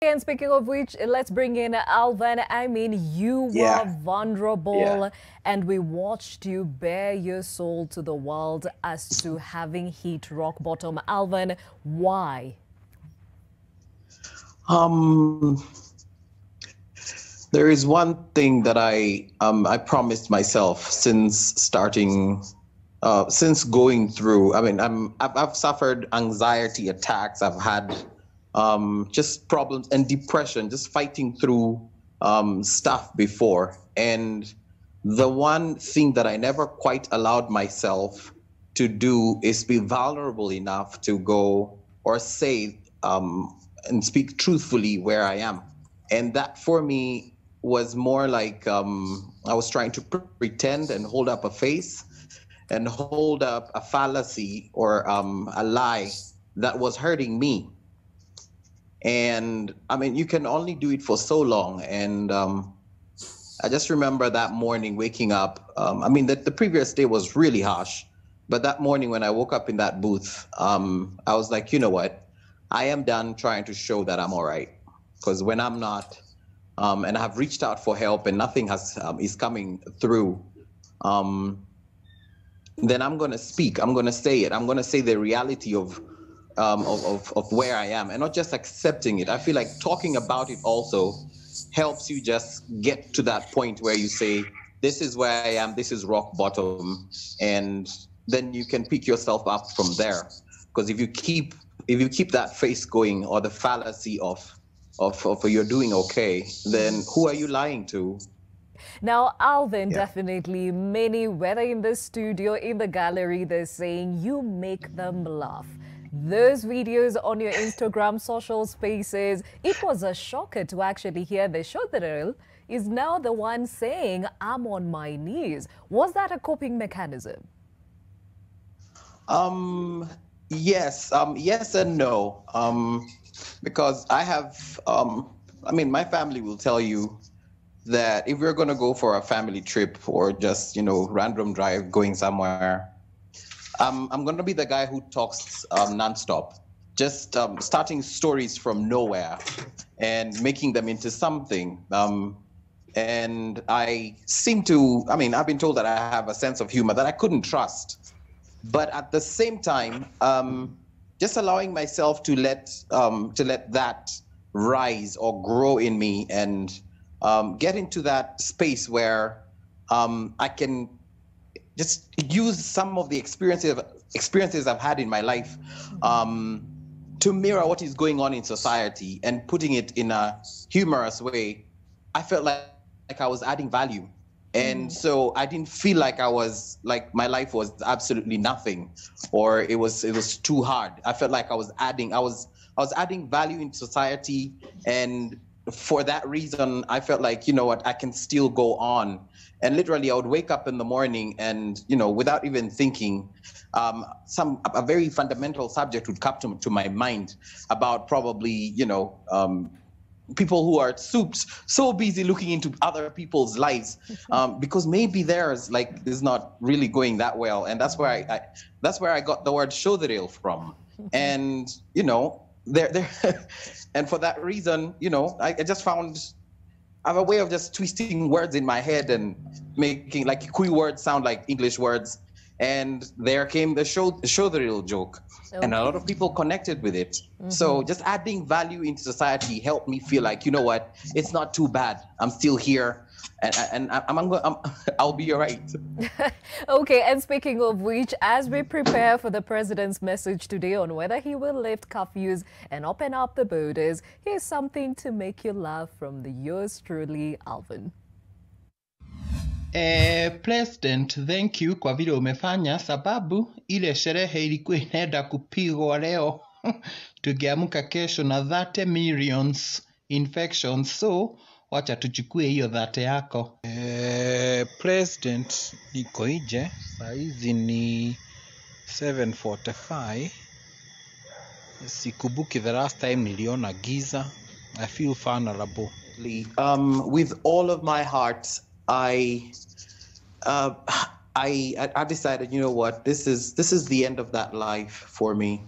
And speaking of which, let's bring in Alvan. I mean, you were vulnerable, and we watched you bare your soul to the world as to having hit rock bottom. Alvan, why? There is one thing that I promised myself since starting, since going through. I mean, I've suffered anxiety attacks. I've had just problems and depression, just fighting through stuff before. And the one thing that I never quite allowed myself to do is be vulnerable enough to go or say and speak truthfully where I am. And that for me was more like I was trying to pretend and hold up a face and hold up a fallacy or a lie that was hurting me. And I mean, you can only do it for so long. And I just remember that morning waking up. I mean, the previous day was really harsh. But that morning when I woke up in that booth, I was like, you know what? I am done trying to show that I'm all right. Because when I'm not, and I've reached out for help and nothing is coming through, then I'm going to speak. I'm going to say it. I'm going to say the reality of where I am and not just accepting it. I feel like talking about it also helps you just get to that point where you say, this is where I am, this is rock bottom, and then you can pick yourself up from there. Because if you keep that face going, or the fallacy of you're doing okay, then who are you lying to? Now, Alvan, definitely many, whether in the studio, in the gallery, they're saying you make them laugh. Those videos on your Instagram social spaces, it was a shocker to actually hear the Shodril is now the one saying, I'm on my knees. Was that a coping mechanism? Yes, yes and no. Because I have, I mean, my family will tell you that if we're going to go for a family trip or just, random drive going somewhere, I'm going to be the guy who talks nonstop, just starting stories from nowhere and making them into something. And I seem to, I mean, I've been told that I have a sense of humor that I couldn't trust. But at the same time, just allowing myself to let that rise or grow in me and get into that space where I can just use some of the experiences I've had in my life to mirror what is going on in society and putting it in a humorous way. I felt like I was adding value. And so I didn't feel like my life was absolutely nothing, or it was too hard. I felt like I was adding value in society, and for that reason, I felt like, you know what, I can still go on. And literally, I would wake up in the morning, and without even thinking, a very fundamental subject would come to my mind about probably people who are so busy looking into other people's lives because maybe theirs is not really going that well, and that's where I got the word "shodril" from, and there and for that reason, I just found I have a way of just twisting words in my head and making Kikuyu words sound like English words, and there came the shodril joke. Okay. And a lot of people connected with it. So just adding value into society helped me feel like, you know what, it's not too bad. I'm still here, and I'll be all right. Okay, and speaking of which, as we prepare for the president's message today on whether he will lift curfews and open up the borders, here's something to make you laugh from the yours truly, Alvan. President, thank you kwa vile umefanya, sababu ile sherehe ilikuwa inaenda kupigwa leo. Tukiamka kesho na 30 millions infections, so wacha tuchukue hiyo 30 yako. President, niko nje, saizi ni 7:45. Sikumbuki the last time niliona giza. I feel vulnerable. With all of my heart, I decided, you know what, this is the end of that life for me.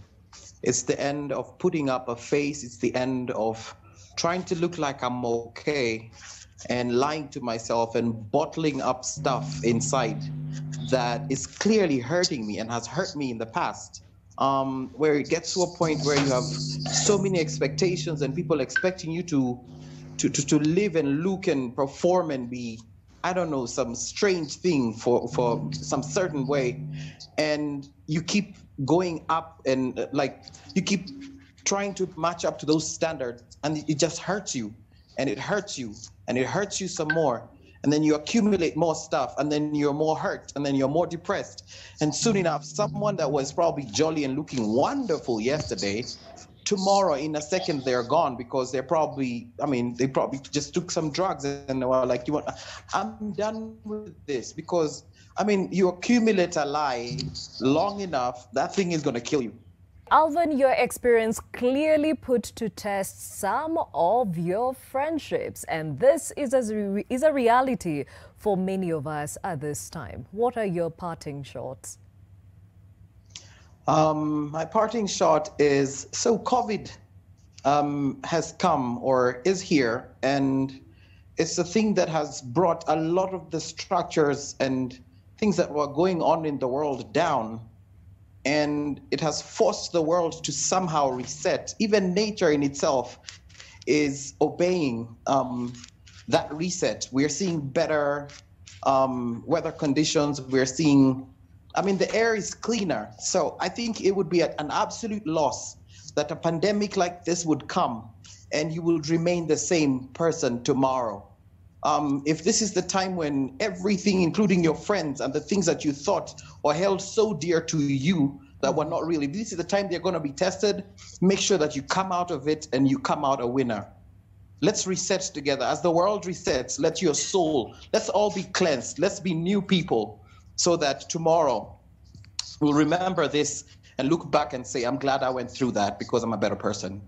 It's the end of putting up a face. It's the end of trying to look like I'm okay and lying to myself and bottling up stuff inside that is clearly hurting me and has hurt me in the past. Where it gets to a point where you have so many expectations and people expecting you to live and look and perform and be, I don't know, some strange thing for some certain way, and you keep going up and like you keep trying to match up to those standards, and it just hurts you, and it hurts you, and it hurts you some more, and then you accumulate more stuff, and then you're more hurt, and then you're more depressed, and soon enough someone that was probably jolly and looking wonderful yesterday, tomorrow in a second they're gone because they're probably, I mean, they probably just took some drugs and they were like, I'm done with this. Because I mean, you accumulate a lie long enough, that thing is going to kill you. Alvan, your experience clearly put to test some of your friendships, and this is a reality for many of us at this time. What are your parting shots? My parting shot is, so COVID has come or is here, and it's a thing that has brought a lot of the structures and things that were going on in the world down. And it has forced the world to somehow reset. Even nature in itself is obeying that reset. We're seeing better weather conditions. We're seeing, I mean, the air is cleaner. So I think it would be an absolute loss that a pandemic like this would come and you will remain the same person tomorrow. If this is the time when everything, including your friends and the things that you thought or held so dear to you that were not really, this is the time they're going to be tested, make sure that you come out of it and you come out a winner. Let's reset together. As the world resets, let your soul, let's all be cleansed. Let's be new people so that tomorrow we'll remember this and look back and say, I'm glad I went through that because I'm a better person.